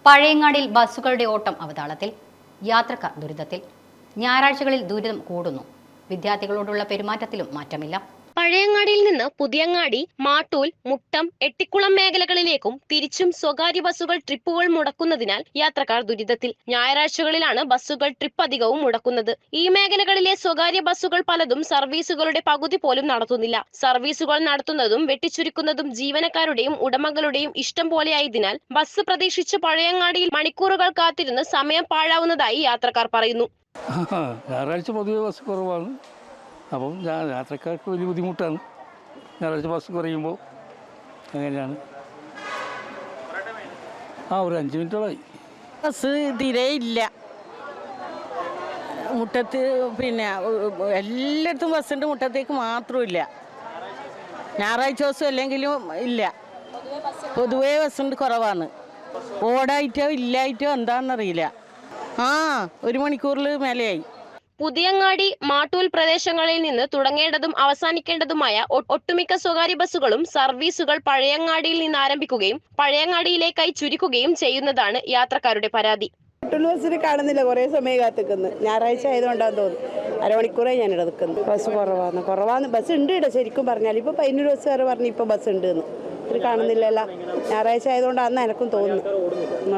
പഴയങ്ങാടിയിൽ ബസ്സുകളുടെ ഓട്ടം അവതാളത്തിൽ, യാത്രക്കാർ ദുരിതത്തിൽ. ഞായറാഴ്ചകളിൽ ദുരിതം കൂടുന്നു. വിദ്യാർത്ഥികളോടുള്ള പെരുമാറ്റത്തിലും മാറ്റമില്ല. പഴയങ്ങാടിയിൽ നിന്ന് പുതിയങ്ങാടി, മാട്ടൂൽ, മുട്ടം, എട്ടിക്കുളം മേഖലകളിലേക്കും തിരിച്ചും സ്വകാര്യ ബസ്സുകൾ ട്രിപ്പുകൾ മുടക്കുന്നതിനാൽ യാത്രക്കാർ ദുരിതത്തിൽ. ഞായറാഴ്ചകളിലാണ് ബസ്സുകൾ ട്രിപ്പ് അധികവും മുടക്കുന്നത്. ഈ മേഖലകളിലെ സ്വകാര്യ ബസ്സുകൾ പലതും സർവീസുകളുടെ പകുതി പോലും നടത്തുന്നില്ല. സർവീസുകൾ നടത്തുന്നതും വെട്ടിച്ചുരുക്കുന്നതും ജീവനക്കാരുടെയും ഉടമകളുടെയും ഇഷ്ടം പോലെയായതിനാൽ ബസ് പ്രതീക്ഷിച്ച് പഴയങ്ങാടിയിൽ മണിക്കൂറുകൾ കാത്തിരുന്ന് സമയം പാഴാവുന്നതായി യാത്രക്കാർ പറയുന്നു. ഞായറാഴ്ച പൊതുവെ ബസ് കുറവാണ്. അപ്പം യാത്രക്കാർക്ക് വലിയ ബുദ്ധിമുട്ടാണ്. ഞായറാഴ്ച ബസ് കുറയുമ്പോൾ അങ്ങനെയാണ്. ഒരു 5 മിനിറ്റോളായി. ബസ് തീരെ ഇല്ല. മുട്ടത്ത് എല്ലായിടത്തും ബസ്സുണ്ട്, മുട്ടത്തേക്ക് മാത്രമില്ല. ഞായറാഴ്ച ദിവസം അല്ലെങ്കിലും ഇല്ല. പൊതുവേ ബസ്സുണ്ട്, കുറവാണ്. ഓടായിട്ടോ ഇല്ലായിട്ടോ എന്താണെന്നറിയില്ല. 1 മണിക്കൂറിൽ മേലെയായി. പുതിയങ്ങാടി, മാട്ടൂൽ പ്രദേശങ്ങളിൽ നിന്ന് തുടങ്ങേണ്ടതും അവസാനിക്കേണ്ടതുമായ ഒട്ടുമിക്ക സ്വകാര്യ ബസ്സുകളും സർവീസുകൾ പഴയങ്ങാടിയിൽ നിന്ന് ആരംഭിക്കുകയും പഴയങ്ങാടിയിലേക്കായി ചുരുക്കുകയും ചെയ്യുന്നതാണ് യാത്രക്കാരുടെ പരാതി. ബസ്സിന് കാണുന്നില്ല, കുറേ സമയം കാത്തിക്കുന്നു. ഞായറാഴ്ച ആയതുകൊണ്ടാന്ന് തോന്നുന്നു. അരമണിക്കൂറായി ഞാനിവിടെ നിൽക്കുന്നു. ബസ് കുറവാന്ന് ബസ് ഉണ്ട് ഇവിടെ. ശരിക്കും പറഞ്ഞാൽ ഇപ്പോൾ 15 ബസ്സുകാർ പറഞ്ഞു ഇപ്പോൾ ബസ് ഉണ്ട് എന്ന്. ഇത് കാണുന്നില്ലല്ലോ. ഞായറാഴ്ച ആയതുകൊണ്ടാന്ന് എനക്കും തോന്നുന്നു.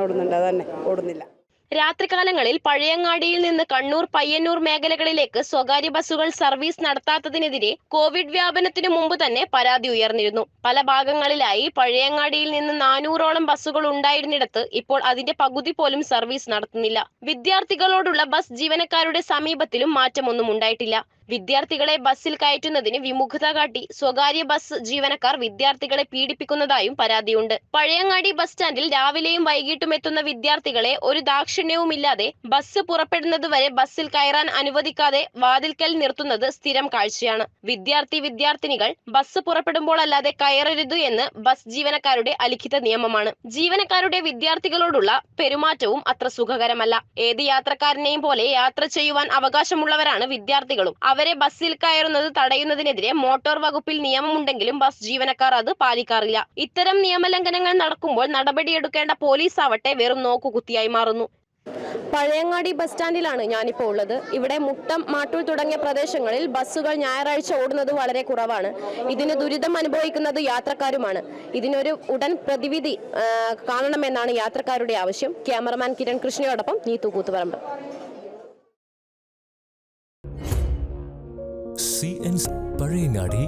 ഓടുന്നുണ്ട്, അതന്നെ ഓടുന്നില്ല. രാത്രികാലങ്ങളിൽ പഴയങ്ങാടിയിൽ നിന്ന് കണ്ണൂർ, പയ്യന്നൂർ മേഖലകളിലേക്ക് സ്വകാര്യ ബസ്സുകൾ സർവീസ് നടത്താത്തതിനെതിരെ കോവിഡ് വ്യാപനത്തിനു മുമ്പ് തന്നെ പരാതി ഉയർന്നിരുന്നു. പല ഭാഗങ്ങളിലായി പഴയങ്ങാടിയിൽ നിന്ന് 400ഓളം ബസ്സുകൾ ഉണ്ടായിരുന്നിടത്ത് ഇപ്പോൾ അതിന്റെ പകുതി പോലും സർവീസ് നടത്തുന്നില്ല. വിദ്യാർത്ഥികളോടുള്ള ബസ് ജീവനക്കാരുടെ സമീപത്തിലും മാറ്റമൊന്നും ഉണ്ടായിട്ടില്ല. വിദ്യാർത്ഥികളെ ബസ്സിൽ കയറ്റുന്നതിന് വിമുഖത കാട്ടി സ്വകാര്യ ബസ് ജീവനക്കാർ വിദ്യാർത്ഥികളെ പീഡിപ്പിക്കുന്നതായും പരാതിയുണ്ട്. പഴയങ്ങാടി ബസ് സ്റ്റാൻഡിൽ രാവിലെയും വൈകിട്ടും എത്തുന്ന വിദ്യാർത്ഥികളെ ഒരു ദാക്ഷിണ്യവുമില്ലാതെ ബസ് പുറപ്പെടുന്നതുവരെ ബസ്സിൽ കയറാൻ അനുവദിക്കാതെ വാതിൽക്കൽ നിർത്തുന്നത് സ്ഥിരം കാഴ്ചയാണ്. വിദ്യാർത്ഥിനികൾ ബസ് പുറപ്പെടുമ്പോൾ അല്ലാതെ കയറരുത് എന്ന് ബസ് ജീവനക്കാരുടെ അലിഖിത നിയമമാണ്. ജീവനക്കാരുടെ വിദ്യാർത്ഥികളോടുള്ള പെരുമാറ്റവും അത്ര സുഖകരമല്ല. ഏത് യാത്രക്കാരനെയും പോലെ യാത്ര ചെയ്യുവാൻ അവകാശമുള്ളവരാണ് വിദ്യാർത്ഥികളും. അവരെ ബസ്സിൽ കയറുന്നത് തടയുന്നതിനെതിരെ മോട്ടോർ വകുപ്പിൽ നിയമമുണ്ടെങ്കിലും ബസ് ജീവനക്കാർ അത് പാലിക്കാറില്ല. ഇത്തരം നിയമലംഘനങ്ങൾ നടക്കുമ്പോൾ നടപടിയെടുക്കേണ്ട പോലീസ് ആവട്ടെ വെറും നോക്കുകുത്തിയായി മാറുന്നു. പഴയങ്ങാടി ബസ് സ്റ്റാൻഡിലാണ് ഞാനിപ്പോൾ ഉള്ളത്. ഇവിടെ മുട്ടം, മാട്ടൂൽ തുടങ്ങിയ പ്രദേശങ്ങളിൽ ബസ്സുകൾ ഞായറാഴ്ച ഓടുന്നത് വളരെ കുറവാണ്. ഇതിന് ദുരിതം അനുഭവിക്കുന്നത് യാത്രക്കാരുമാണ്. ഇതിനൊരു ഉടൻ പ്രതിവിധി കാണണമെന്നാണ് യാത്രക്കാരുടെ ആവശ്യം. ക്യാമറമാൻ കിരൺ കൃഷ്ണയോടൊപ്പം നീതു കൂത്തുപറമ്പ്. CNC പഴയങ്ങാടി.